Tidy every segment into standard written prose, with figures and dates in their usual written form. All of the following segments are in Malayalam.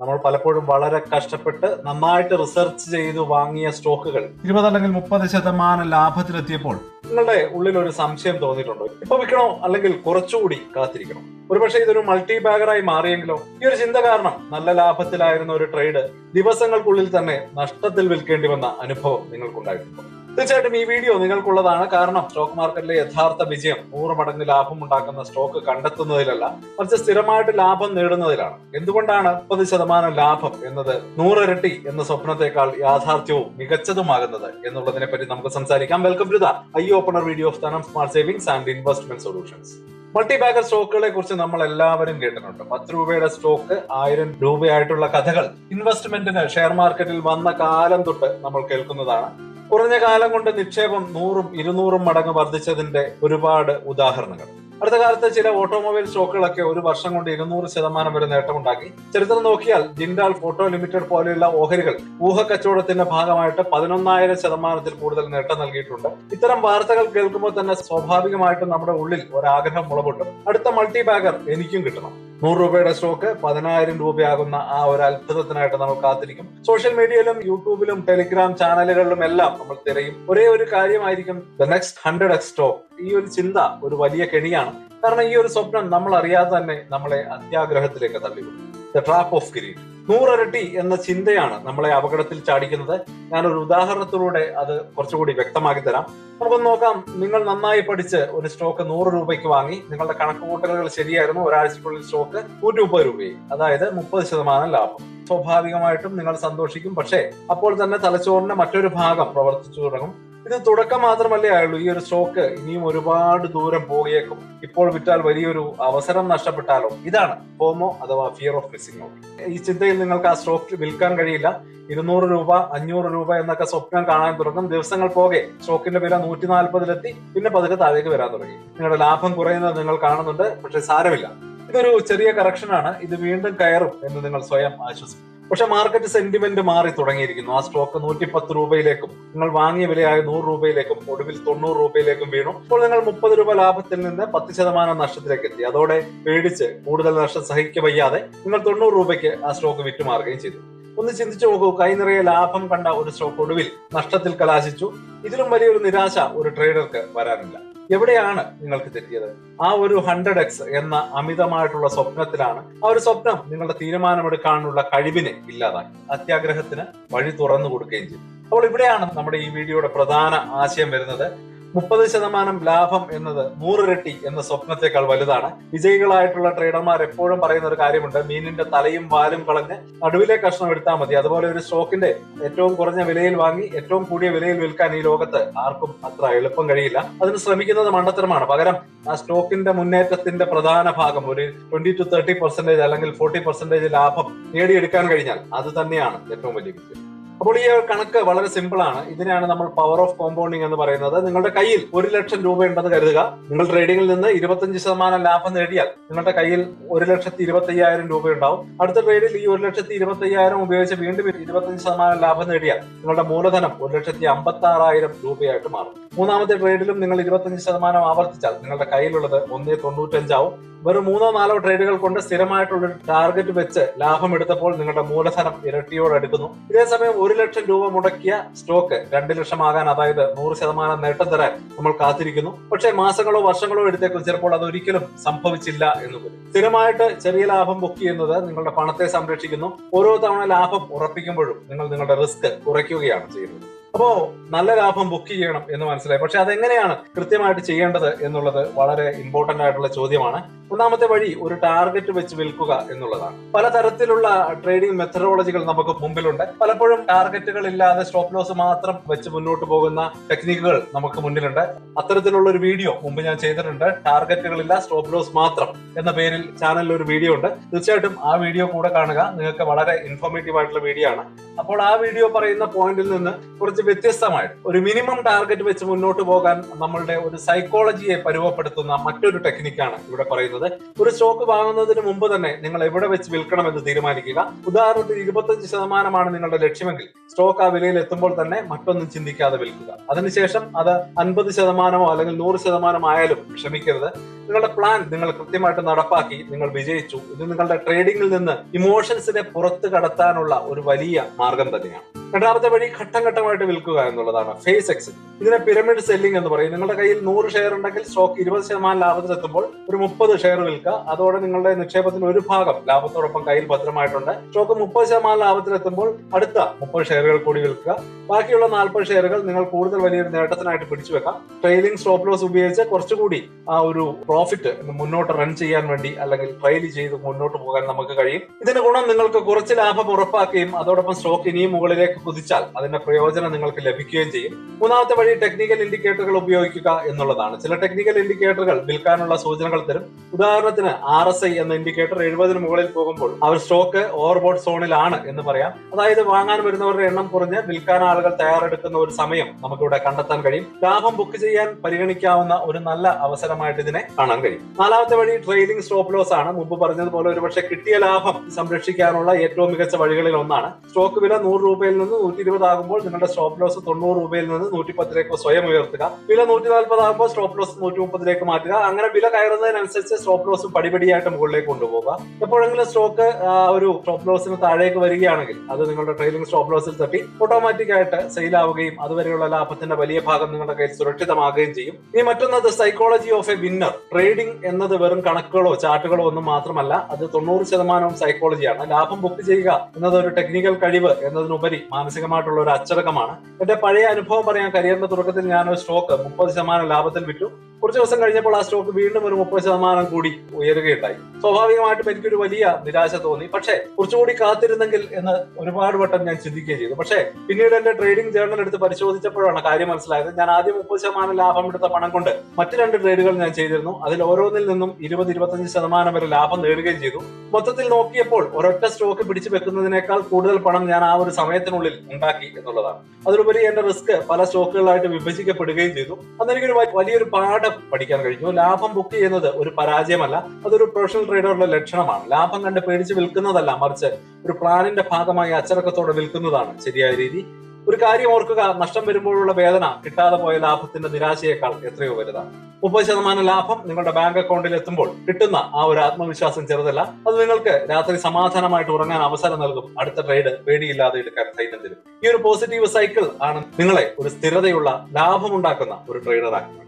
നമ്മൾ പലപ്പോഴും വളരെ കഷ്ടപ്പെട്ട് നന്നായിട്ട് റിസർച്ച് ചെയ്ത് വാങ്ങിയ സ്റ്റോക്കുകൾ 20 അല്ലെങ്കിൽ 30% ലാഭത്തിലെത്തിയപ്പോൾ നിങ്ങളുടെ ഉള്ളിൽ ഒരു സംശയം തോന്നിയിട്ടുണ്ടോ? ഇപ്പൊ വിൽക്കണോ അല്ലെങ്കിൽ കുറച്ചുകൂടി കാത്തിരിക്കണോ? ഒരുപക്ഷെ ഇതൊരു മൾട്ടി ബാഗറായി മാറിയെങ്കിലോ? ഈ ഒരു ചിന്ത കാരണം നല്ല ലാഭത്തിലായിരുന്ന ഒരു ട്രേഡ് ദിവസങ്ങൾക്കുള്ളിൽ തന്നെ നഷ്ടത്തിൽ വിൽക്കേണ്ടി വന്ന അനുഭവം നിങ്ങൾക്കുണ്ടായിട്ടുണ്ടോ? തീർച്ചയായിട്ടും ഈ വീഡിയോ നിങ്ങൾക്കുള്ളതാണ്. കാരണം സ്റ്റോക്ക് മാർക്കറ്റിലെ യഥാർത്ഥ വിജയം 100 മടങ്ങ് ലാഭം ഉണ്ടാക്കുന്ന സ്റ്റോക്ക് കണ്ടെത്തുന്നതിലല്ല, മറിച്ച് സ്ഥിരമായിട്ട് ലാഭം നേടുന്നതിലാണ്. എന്തുകൊണ്ടാണ് 30% ലാഭം എന്നത് 100 ഇരട്ടി എന്ന സ്വപ്നത്തെക്കാൾ യാഥാർത്ഥ്യവും മികച്ചതുമാകുന്നത് എന്നുള്ളതിനെ പറ്റി നമുക്ക് സംസാരിക്കാം. Welcome to the eye opener video of Dhanam smart savings and investment solutions. Multibagger സ്റ്റോക്കുകളെ കുറിച്ച് നമ്മൾ എല്ലാവരും കേട്ടിട്ടുണ്ട്. 10 രൂപയുടെ സ്റ്റോക്ക് 1000 രൂപയായിട്ടുള്ള കഥകൾ ഇൻവെസ്റ്റ്മെന്റിന് ഷെയർ മാർക്കറ്റിൽ വന്ന കാലം തൊട്ട് നമ്മൾ കേൾക്കുന്നതാണ്. കുറഞ്ഞ കാലം കൊണ്ട് നിക്ഷേപം 100ഉം 200ഉം മടങ്ങ് വർദ്ധിച്ചതിന്റെ ഒരുപാട് ഉദാഹരണങ്ങൾ. അടുത്ത കാലത്ത് ചില ഓട്ടോമൊബൈൽ സ്റ്റോക്കുകളൊക്കെ ഒരു വർഷം കൊണ്ട് 200% വരെ നേട്ടമുണ്ടാക്കി. ചരിത്രം നോക്കിയാൽ ജിൻഡാൽ ഫോട്ടോ ലിമിറ്റഡ് പോലെയുള്ള ഓഹരികൾ ഊഹക്കച്ചവടത്തിന്റെ ഭാഗമായിട്ട് 11,000% കൂടുതൽ നേട്ടം നൽകിയിട്ടുണ്ട്. ഇത്തരം വാർത്തകൾ കേൾക്കുമ്പോൾ തന്നെ സ്വാഭാവികമായിട്ടും നമ്മുടെ ഉള്ളിൽ ഒരാഗ്രഹം മുളപൊട്ടും, അടുത്ത മൾട്ടി ബാഗർ എനിക്കും കിട്ടണം. 100 രൂപയുടെ സ്റ്റോക്ക് 10,000 രൂപയാകുന്ന ആ ഒരു അത്ഭുതത്തിനായിട്ട് നമ്മൾ കാത്തിരിക്കും. സോഷ്യൽ മീഡിയയിലും യൂട്യൂബിലും ടെലിഗ്രാം ചാനലുകളിലും എല്ലാം നമ്മൾ തിരയും. ഒരേ ഒരു കാര്യമായിരിക്കും, ദ നെക്സ്റ്റ് 100x സ്റ്റോക്ക്. ഈ ഒരു ചിന്ത ഒരു വലിയ കെണിയാണ്. കാരണം ഈ ഒരു സ്വപ്നം നമ്മൾ അറിയാതെ തന്നെ നമ്മളെ അത്യാഗ്രഹത്തിലേക്ക് തള്ളിവിടും. The trap of greed. 100 ഇരട്ടി എന്ന ചിന്തയാണ് നമ്മളെ അപകടത്തിൽ ചാടിക്കുന്നത്. ഞാനൊരു ഉദാഹരണത്തിലൂടെ അത് കുറച്ചുകൂടി വ്യക്തമാക്കി തരാം. നമുക്കൊന്ന് നോക്കാം. നിങ്ങൾ നന്നായി പഠിച്ച് ഒരു സ്റ്റോക്ക് 100 രൂപയ്ക്ക് വാങ്ങി. നിങ്ങളുടെ കണക്കുകൂട്ടലുകൾ ശരിയായിരുന്നു. ഒരാഴ്ചക്കുള്ളിൽ സ്റ്റോക്ക് 130 രൂപയായി, അതായത് 30% ലാഭം. സ്വാഭാവികമായിട്ടും നിങ്ങൾ സന്തോഷിക്കും. പക്ഷേ അപ്പോൾ തന്നെ തലച്ചോറിന്റെ മറ്റൊരു ഭാഗം പ്രവർത്തിച്ചു തുടങ്ങും. ഇത് തുടക്കം മാത്രമല്ലേ ആയുള്ളൂ. ഈ ഒരു സ്റ്റോക്ക് ഇനിയും ഒരുപാട് ദൂരം പോയേക്കും. ഇപ്പോൾ വിറ്റാൽ വലിയൊരു അവസരം നഷ്ടപ്പെട്ടാലോ? ഇതാണ് ഫോമോ അഥവാ ഫിയർ ഓഫ് മിസ്സിംഗ് ഔട്ട്. ഈ ചിന്തയിൽ നിങ്ങൾക്ക് ആ സ്റ്റോക്ക് വിൽക്കാൻ കഴിയില്ല. 200 രൂപ 500 രൂപ എന്നൊക്കെ സ്വപ്നം കാണാൻ തുടങ്ങും. ദിവസങ്ങൾ പോകെ സ്റ്റോക്കിന്റെ വില 140-ലെത്തി. പിന്നെ പതുക്കെ താഴേക്ക് വരാൻ തുടങ്ങി. നിങ്ങളുടെ ലാഭം കുറയുന്നത് നിങ്ങൾ കാണുന്നുണ്ട്. പക്ഷെ സാരമില്ല, ഇതൊരു ചെറിയ കറക്ഷനാണ്. ഇത് വീണ്ടും കയറും എന്ന് നിങ്ങൾ സ്വയം ആശ്വസിക്കും. പക്ഷെ മാർക്കറ്റ് സെന്റിമെന്റ് മാറി തുടങ്ങിയിരിക്കുന്നു. ആ സ്റ്റോക്ക് 110 രൂപയിലേക്കും നിങ്ങൾ വാങ്ങിയ വിലയായ 100 രൂപയിലേക്കും ഒടുവിൽ 90 രൂപയിലേക്കും വീണു. ഇപ്പോൾ നിങ്ങൾ 30 രൂപ ലാഭത്തിൽ നിന്ന് 10% നഷ്ടത്തിലേക്ക് എത്തി. അതോടെ പേടിച്ച് കൂടുതൽ നഷ്ടം സഹിക്കവയ്യാതെ നിങ്ങൾ 90 രൂപയ്ക്ക് ആ സ്റ്റോക്ക് വിറ്റുമാറുകയും ചെയ്തു. ഒന്ന് ചിന്തിച്ചു നോക്കൂ, കൈ നിറയെ ലാഭം കണ്ട ഒരു സ്റ്റോക്ക് ഒടുവിൽ നഷ്ടത്തിൽ കലാശിച്ചു. ഇതിലും വലിയൊരു നിരാശ ഒരു ട്രേഡർക്ക് വരാനില്ല. എവിടെയാണ് നിങ്ങൾക്ക് തെറ്റിയത്? ആ ഒരു 100x എന്ന അമിതമായിട്ടുള്ള സ്വപ്നത്തിലാണ്. ആ ഒരു സ്വപ്നം നിങ്ങളുടെ തീരുമാനമെടുക്കാനുള്ള കഴിവിനെ ഇല്ലാതാക്കി, അത്യാഗ്രഹത്തിന് വഴി തുറന്നു കൊടുക്കുകയും ചെയ്തു. അപ്പോൾ ഇവിടെയാണ് നമ്മുടെ ഈ വീഡിയോയുടെ പ്രധാന ആശയം വരുന്നത്. 30% ലാഭം എന്നത് 100 ഇരട്ടി എന്ന സ്വപ്നത്തെക്കാൾ വലുതാണ്. വിജയികളായിട്ടുള്ള ട്രേഡർമാർ എപ്പോഴും പറയുന്ന ഒരു കാര്യമുണ്ട്, മീനിന്റെ തലയും വാലും കളഞ്ഞ് നടുവിലെ കഷ്ണം എടുത്താൽ മതി. അതുപോലെ ഒരു സ്റ്റോക്കിന്റെ ഏറ്റവും കുറഞ്ഞ വിലയിൽ വാങ്ങി ഏറ്റവും കൂടിയ വിലയിൽ വിൽക്കാൻ ഈ ലോകത്ത് ആർക്കും അത്ര എളുപ്പം കഴിയില്ല. അതിന് ശ്രമിക്കുന്നത് മണ്ടത്തരമാണ്. പകരം ആ സ്റ്റോക്കിന്റെ മുന്നേറ്റത്തിന്റെ പ്രധാന ഭാഗം ഒരു 20-30% അല്ലെങ്കിൽ 40% ലാഭം നേടിയെടുക്കാൻ കഴിഞ്ഞാൽ അത് തന്നെയാണ് ഏറ്റവും വലിയ വിജയം. അപ്പോൾ ഈ കണക്ക് വളരെ സിമ്പിൾ ആണ്. ഇതിനെയാണ് നമ്മൾ പവർ ഓഫ് കോമ്പൗണ്ടിങ് എന്ന് പറയുന്നത്. നിങ്ങളുടെ കയ്യിൽ 1,00,000 രൂപ ഉണ്ടെന്ന് കരുതുക. നിങ്ങൾ ട്രേഡിംഗിൽ നിന്ന് 25% ലാഭം നേടിയാൽ നിങ്ങളുടെ കയ്യിൽ 1,25,000 രൂപ ഉണ്ടാവും. അടുത്ത ട്രേഡിൽ ഈ 1,25,000 ഉപയോഗിച്ച് വീണ്ടും 25% ലാഭം നേടിയാൽ നിങ്ങളുടെ മൂലധനം 1,56,000 രൂപയായിട്ട് മാറും. മൂന്നാമത്തെ ട്രേഡിലും നിങ്ങൾ 25% ആവർത്തിച്ചാൽ നിങ്ങളുടെ കയ്യിലുള്ളത് 1,95 ആവും. വെറും 3-4 ട്രേഡുകൾ കൊണ്ട് സ്ഥിരമായിട്ടുള്ള ടാർഗറ്റ് വെച്ച് ലാഭം എടുത്തപ്പോൾ നിങ്ങളുടെ മൂലധനം ഇരട്ടിയോടടുക്കുന്നു. ഇതേസമയം 1,00,000 രൂപ മുടക്കിയ സ്റ്റോക്ക് 2 ലക്ഷം ആകാൻ, അതായത് 100% നേട്ടം തരാൻ നമ്മൾ കാത്തിരിക്കുന്നു. പക്ഷേ മാസങ്ങളോ വർഷങ്ങളോ എടുത്തേക്കും. ചിലപ്പോൾ അത് ഒരിക്കലും സംഭവിച്ചില്ല എന്ന് വരും. സ്ഥിരമായിട്ട് ചെറിയ ലാഭം ബുക്ക് ചെയ്യുന്നത് നിങ്ങളുടെ പണത്തെ സംരക്ഷിക്കുന്നു. ഓരോ തവണ ലാഭം ഉറപ്പിക്കുമ്പോഴും നിങ്ങൾ നിങ്ങളുടെ റിസ്ക് കുറയ്ക്കുകയാണ് ചെയ്യുന്നത്. അപ്പോ നല്ല ലാഭം ബുക്ക് ചെയ്യണം എന്ന് മനസ്സിലായി. പക്ഷെ അതെങ്ങനെയാണ് കൃത്യമായിട്ട് ചെയ്യേണ്ടത് എന്നുള്ളത് വളരെ ഇമ്പോർട്ടന്റ് ആയിട്ടുള്ള ചോദ്യമാണ്. ഒന്നാമത്തെ വഴി ഒരു ടാർഗറ്റ് വെച്ച് വിൽക്കുക എന്നുള്ളതാണ്. പലതരത്തിലുള്ള ട്രേഡിംഗ് മെത്തഡോളജികൾ നമുക്ക് മുമ്പിലുണ്ട്. പലപ്പോഴും ടാർഗറ്റുകൾ ഇല്ലാതെ സ്റ്റോപ്പ് ലോസ് മാത്രം വെച്ച് മുന്നോട്ട് പോകുന്ന ടെക്നിക്കുകൾ നമുക്ക് മുന്നിലുണ്ട്. അത്തരത്തിലുള്ള ഒരു വീഡിയോ മുമ്പ് ഞാൻ ചെയ്തിട്ടുണ്ട്. ടാർഗറ്റുകളില്ല, സ്റ്റോപ്പ് ലോസ് മാത്രം എന്ന പേരിൽ ചാനലിൽ ഒരു വീഡിയോ ഉണ്ട്. തീർച്ചയായിട്ടും ആ വീഡിയോ കൂടെ കാണുക. നിങ്ങൾക്ക് വളരെ ഇൻഫോർമേറ്റീവ് ആയിട്ടുള്ള വീഡിയോ ആണ്. അപ്പോൾ ആ വീഡിയോ പറയുന്ന പോയിന്റിൽ നിന്ന് കുറച്ച് വ്യത്യസ്തമായിട്ട് ഒരു മിനിമം ടാർഗറ്റ് വെച്ച് മുന്നോട്ട് പോകാൻ നമ്മളുടെ ഒരു സൈക്കോളജിയെ പരുവപ്പെടുത്തുന്ന മറ്റൊരു ടെക്നിക്കാണ് ഇവിടെ പറയുന്നത്. ഒരു സ്റ്റോക്ക് വാങ്ങുന്നതിന് മുമ്പ് തന്നെ നിങ്ങൾ എവിടെ വെച്ച് വിൽക്കണമെന്ന് തീരുമാനിക്കുക. ഉദാഹരണത്തിന് 25% നിങ്ങളുടെ ലക്ഷ്യമെങ്കിൽ സ്റ്റോക്ക് ആ വിലയിൽ എത്തുമ്പോൾ തന്നെ മറ്റൊന്നും ചിന്തിക്കാതെ വിൽക്കുക. അതിനുശേഷം അത് 50% അല്ലെങ്കിൽ 100% ആയാലും വിഷമിക്കരുത്. നിങ്ങളുടെ പ്ലാൻ നിങ്ങൾ കൃത്യമായിട്ട് നടപ്പാക്കി, നിങ്ങൾ വിജയിച്ചു. ഇത് നിങ്ങളുടെ ട്രേഡിംഗിൽ നിന്ന് ഇമോഷൻസിനെ പുറത്ത് കടത്താനുള്ള ഒരു വലിയ മാർഗം തന്നെയാണ്. രണ്ടാമത്തെ വഴി ഘട്ടം ഘട്ടമായിട്ട് വിൽക്കുക എന്നുള്ളതാണ്, ഫേസ് എക്സിറ്റ്. ഇതിനെ പിരമിഡ് സെല്ലിംഗ് എന്ന് പറയും. നിങ്ങളുടെ കയ്യിൽ 100 ഷെയർ ഉണ്ടെങ്കിൽ സ്റ്റോക്ക് 20% ലാഭത്തിലെത്തുമ്പോൾ ഒരു 30 ഷെയർ വിൽക്കുക. അതോടെ നിങ്ങളുടെ നിക്ഷേപത്തിന് ഒരു ഭാഗം ലാഭത്തോടൊപ്പം കയ്യിൽ ഭദ്രമായിട്ടുണ്ട്. സ്റ്റോക്ക് 30% ലാഭത്തിലെത്തുമ്പോൾ അടുത്ത 30 ഷെയറുകൾ കൂടി വിൽക്കുക. ബാക്കിയുള്ള 40 ഷെയറുകൾ നിങ്ങൾ കൂടുതൽ വലിയൊരു നേട്ടത്തിനായിട്ട് പിടിച്ചു വെക്കാം. ട്രെയിലിംഗ് സ്റ്റോപ്പ് ലോസ് ഉപയോഗിച്ച് കുറച്ചുകൂടി ആ ഒരു പ്രോഫിറ്റ് മുന്നോട്ട് റൺ ചെയ്യാൻ വേണ്ടി അല്ലെങ്കിൽ ട്രെയിൽ ചെയ്ത് മുന്നോട്ട് പോകാൻ നമുക്ക് കഴിയും. ഇതിന്റെ ഗുണം നിങ്ങൾക്ക് കുറച്ച് ലാഭം ഉറപ്പാക്കുകയും അതോടൊപ്പം സ്റ്റോക്ക് ഇനിയും മുകളിലേക്ക് കുതിച്ചാൽ അതിന്റെ പ്രയോജനം നിങ്ങൾക്ക് ലഭിക്കുകയും ചെയ്യും. മൂന്നാമത്തെ വഴി ടെക്നിക്കൽ ഇൻഡിക്കേറ്ററുകൾ ഉപയോഗിക്കുക എന്നുള്ളതാണ്. ചില ടെക്നിക്കൽ ഇൻഡിക്കേറ്ററുകൾ വിൽക്കാനുള്ള സൂചനകൾ തരും. ഉദാഹരണത്തിന് RSI എന്ന ഇൻഡിക്കേറ്റർ 70 മുകളിൽ പോകുമ്പോൾ അവർ സ്റ്റോക്ക് ഓവർബോട്ട് സോണിലാണ് എന്ന് പറയാം. അതായത് വാങ്ങാൻ വരുന്നവരുടെ എണ്ണം കുറഞ്ഞ് വിൽക്കാൻ ആളുകൾ തയ്യാറെടുക്കുന്ന ഒരു സമയം നമുക്കിവിടെ കണ്ടെത്താൻ കഴിയും. ലാഭം ബുക്ക് ചെയ്യാൻ പരിഗണിക്കാവുന്ന ഒരു നല്ല അവസരമായിട്ട് ഇതിനെ കാണാൻ കഴിയും. നാലാമത്തെ വഴി ട്രെയിലിംഗ് സ്റ്റോപ്പ് ലോസ് ആണ്. മുമ്പ് പറഞ്ഞതുപോലെ ഒരുപക്ഷെ കിട്ടിയ ലാഭം സംരക്ഷിക്കാനുള്ള ഏറ്റവും മികച്ച വഴികളിൽ ഒന്നാണ്. സ്റ്റോക്ക് വില 100 രൂപയിൽ നിന്ന് 120 ആകുമ്പോൾ നിങ്ങളുടെ സ്റ്റോപ്പ് ലോസ് 90 രൂപയിൽ നിന്ന് 110 സ്വയം ഉയർത്തുക. വില 140 ആകുമ്പോൾ സ്റ്റോപ്പ് ലോസ് 130 മാറ്റുക. അങ്ങനെ വില കയറുന്നതിനനുസരിച്ച് സ്റ്റോപ്പ് ലോസ് പടിപടിയായിട്ട് മുകളിലേക്ക് കൊണ്ടുപോകുക. എപ്പോഴെങ്കിലും സ്റ്റോക്ക് ഒരു സ്റ്റോപ്പ് ലോസിന് താഴേക്ക് വരികയാണെങ്കിൽ അത് നിങ്ങളുടെ ട്രെയിലിംഗ് സ്റ്റോപ്പ് ലോസിൽ തട്ടി ഓട്ടോമാറ്റിക് ആയിട്ട് സെയിൽ ആവുകയും അതുവരെയുള്ള ലാഭത്തിന്റെ വലിയ ഭാഗം നിങ്ങളുടെ കയ്യിൽ സുരക്ഷിതമാകുകയും ചെയ്യും. ഇനി മറ്റൊന്നത് psychology of a winner. Trading എന്നത് വെറും കണക്കുകളോ ചാർട്ടുകളോ ഒന്നും മാത്രമല്ല, അത് 90% സൈക്കോളജിയാണ്. ലാഭം ബുക്ക് ചെയ്യുക എന്നത് ഒരു ടെക്നിക്കൽ കഴിവ് എന്നതിനുപരി മാനസികമായിട്ടുള്ള ഒരു അച്ചടക്കമാണ്. എന്റെ പഴയ അനുഭവം പറയാൻ, കരിയറിന്റെ തുടക്കത്തിൽ ഞാൻ ഒരു സ്റ്റോക്ക് 30% ലാഭത്തിൽ വിറ്റു. കുറച്ച് ദിവസം കഴിഞ്ഞപ്പോൾ ആ സ്റ്റോക്ക് വീണ്ടും ഒരു 30% കൂടി ഉയരുകയുണ്ടായി. സ്വാഭാവികമായിട്ടും എനിക്കൊരു വലിയ നിരാശ തോന്നി. പക്ഷേ കുറച്ചുകൂടി കാത്തിരുന്നെങ്കിൽ എന്ന് ഒരുപാട് വട്ടം ഞാൻ ചിന്തിക്കുകയും ചെയ്തു. പക്ഷേ പിന്നീട് എന്റെ ട്രേഡിംഗ് ജേർണൽ എടുത്ത് പരിശോധിച്ചപ്പോഴാണ് കാര്യം മനസ്സിലായത്. ഞാൻ ആദ്യം 30% ലാഭം എടുത്ത പണം കൊണ്ട് മറ്റ് 2 ട്രേഡുകൾ ഞാൻ ചെയ്തിരുന്നു. അതിൽ ഓരോന്നിൽ നിന്നും 20-25% വരെ ലാഭം നേടുകയും ചെയ്തു. മൊത്തത്തിൽ നോക്കിയപ്പോൾ ഒരൊറ്റ സ്റ്റോക്ക് പിടിച്ചു വെക്കുന്നതിനേക്കാൾ കൂടുതൽ പണം ഞാൻ ആ ഒരു സമയത്തിനുള്ളിൽ ഉണ്ടാക്കി എന്നുള്ളതാണ്. അതിലുപരി എന്റെ റിസ്ക് പല സ്റ്റോക്കുകളായിട്ട് വിഭജിക്കപ്പെടുകയും ചെയ്തു. അന്നെനിക്കൊരു വലിയൊരു പാഠം പഠിക്കാൻ കഴിഞ്ഞു. ലാഭം ബുക്ക് ചെയ്യുന്നത് ഒരു പരാജയമല്ല, അതൊരു പ്രൊഫഷണൽ ട്രേഡറുടെ ലക്ഷണമാണ്. ലാഭം കണ്ട് പേടിച്ച് വിൽക്കുന്നതല്ല, മറിച്ച് ഒരു പ്ലാനിന്റെ ഭാഗമായി അച്ചടക്കത്തോടെ വിൽക്കുന്നതാണ് ശരിയായ രീതി. ഒരു കാര്യം ഓർക്കുക, നഷ്ടം വരുമ്പോഴുള്ള വേദന കിട്ടാതെ പോയ ലാഭത്തിന്റെ നിരാശയേക്കാൾ എത്രയോ വലുതാണ്. 30% ലാഭം നിങ്ങളുടെ ബാങ്ക് അക്കൗണ്ടിൽ എത്തുമ്പോൾ കിട്ടുന്ന ആ ഒരു ആത്മവിശ്വാസം ചെറുതല്ല. അത് നിങ്ങൾക്ക് രാത്രി സമാധാനമായിട്ട് ഉറങ്ങാൻ അവസരം നൽകും. അടുത്ത ട്രേഡ് പേടിയില്ലാതെ എടുക്കാൻ ധൈര്യം തരും. ഈ ഒരു പോസിറ്റീവ് സൈക്കിൾ ആണ് നിങ്ങളെ ഒരു സ്ഥിരതയുള്ള ലാഭമുണ്ടാക്കുന്ന ഒരു ട്രേഡറാക്കി.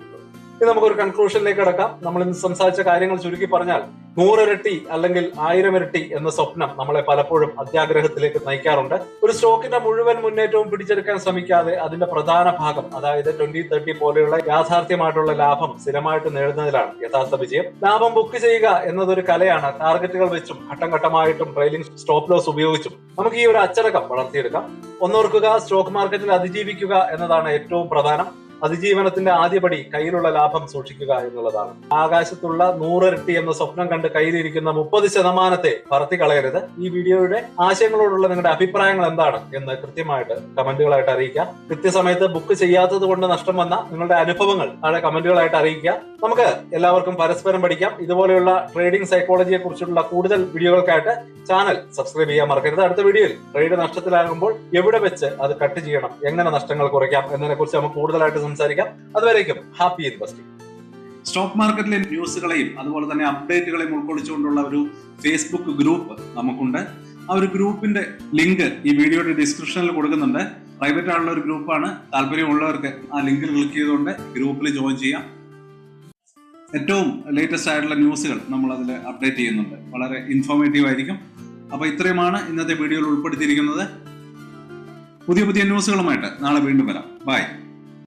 ഇനി നമുക്കൊരു കൺക്ലൂഷനിലേക്ക് കടക്കാം. നമ്മൾ ഇന്ന് സംസാരിച്ച കാര്യങ്ങൾ ചുരുക്കി പറഞ്ഞാൽ 100 ഇരട്ടി അല്ലെങ്കിൽ 1000 ഇരട്ടി എന്ന സ്വപ്നം നമ്മളെ പലപ്പോഴും അത്യാഗ്രഹത്തിലേക്ക് നയിക്കാറുണ്ട്. ഒരു സ്റ്റോക്കിന്റെ മുഴുവൻ മുന്നേറ്റവും പിടിച്ചെടുക്കാൻ ശ്രമിക്കാതെ അതിന്റെ പ്രധാന ഭാഗം, അതായത് 20-30 പോലെയുള്ള യാഥാർത്ഥ്യമായിട്ടുള്ള ലാഭം സ്ഥിരമായിട്ട് നേടുന്നതിലാണ് യഥാർത്ഥ വിജയം. ലാഭം ബുക്ക് ചെയ്യുക എന്നതൊരു കലയാണ്. ടാർഗറ്റുകൾ വെച്ചും ഘട്ടം ഘട്ടമായിട്ടും ട്രെയിലിംഗ് സ്റ്റോപ്പ് ലോസ് ഉപയോഗിച്ചും നമുക്ക് ഈ ഒരു അച്ചടക്കം വളർത്തിയെടുക്കാം. ഒന്നോർക്കുക, സ്റ്റോക്ക് മാർക്കറ്റിൽ അതിജീവിക്കുക എന്നതാണ് ഏറ്റവും പ്രധാനം. അതിജീവനത്തിന്റെ ആദ്യപടി കയ്യിലുള്ള ലാഭം സൂക്ഷിക്കുക എന്നുള്ളതാണ്. ആകാശത്തുള്ള 100 ഇരട്ടി എന്ന സ്വപ്നം കണ്ട് കയ്യിലിരിക്കുന്ന 30% പറത്തി കളയരുത്. ഈ വീഡിയോയുടെ ആശയങ്ങളോടുള്ള നിങ്ങളുടെ അഭിപ്രായങ്ങൾ എന്താണ് എന്ന് കൃത്യമായിട്ട് കമന്റുകളായിട്ട് അറിയിക്കുക. കൃത്യസമയത്ത് ബുക്ക് ചെയ്യാത്തത് കൊണ്ട് നഷ്ടം വന്ന നിങ്ങളുടെ അനുഭവങ്ങൾ താഴെ കമന്റുകളായിട്ട് അറിയിക്കുക. നമുക്ക് എല്ലാവർക്കും പരസ്പരം പഠിക്കാം. ഇതുപോലെയുള്ള ട്രേഡിംഗ് സൈക്കോളജിയെ കുറിച്ചുള്ള കൂടുതൽ വീഡിയോകൾക്കായിട്ട് ചാനൽ സബ്സ്ക്രൈബ് ചെയ്യാൻ മറക്കരുത്. അടുത്ത വീഡിയോയിൽ ട്രേഡ് നഷ്ടത്തിലാകുമ്പോൾ എവിടെ വെച്ച് അത് കട്ട് ചെയ്യണം, എങ്ങനെ നഷ്ടങ്ങൾ കുറയ്ക്കാം എന്നതിനെ കുറിച്ച് നമുക്ക് കൂടുതലായിട്ട് സംസാരിക്കാം. അതുവരേക്കും ഹാപ്പി ഇൻവെസ്റ്റിംഗ്. സ്റ്റോക്ക് മാർക്കറ്റിലെ ന്യൂസുകളെയും അതുപോലെ തന്നെ അപ്ഡേറ്റുകളെയും ഉൾക്കൊള്ളിച്ചുകൊണ്ടുള്ള ഒരു ഫേസ്ബുക്ക് ഗ്രൂപ്പ് നമുക്കുണ്ട്. ആ ഒരു ഗ്രൂപ്പിന്റെ ലിങ്ക് ഈ വീഡിയോയുടെ ഡിസ്ക്രിപ്ഷനിൽ കൊടുക്കുന്നുണ്ട്. പ്രൈവറ്റ് ആയിട്ടുള്ള ഒരു ഗ്രൂപ്പാണ്. താല്പര്യമുള്ളവർക്ക് ആ ലിങ്കിൽ ക്ലിക്ക് ചെയ്തുകൊണ്ട് ഗ്രൂപ്പിൽ ജോയിൻ ചെയ്യാം. ഏറ്റവും ലേറ്റസ്റ്റ് ആയിട്ടുള്ള ന്യൂസുകൾ നമ്മൾ അതിൽ അപ്ഡേറ്റ് ചെയ്യുന്നുണ്ട്. വളരെ ഇൻഫോർമേറ്റീവ് ആയിരിക്കും. അപ്പോൾ ഇത്രയുമാണ് ഇന്നത്തെ വീഡിയോയിൽ ഉൾപ്പെടുത്തിയിരിക്കുന്നത്. പുതിയ ന്യൂസുകളുമായിട്ട് നാളെ വീണ്ടും വരാം. ബൈ.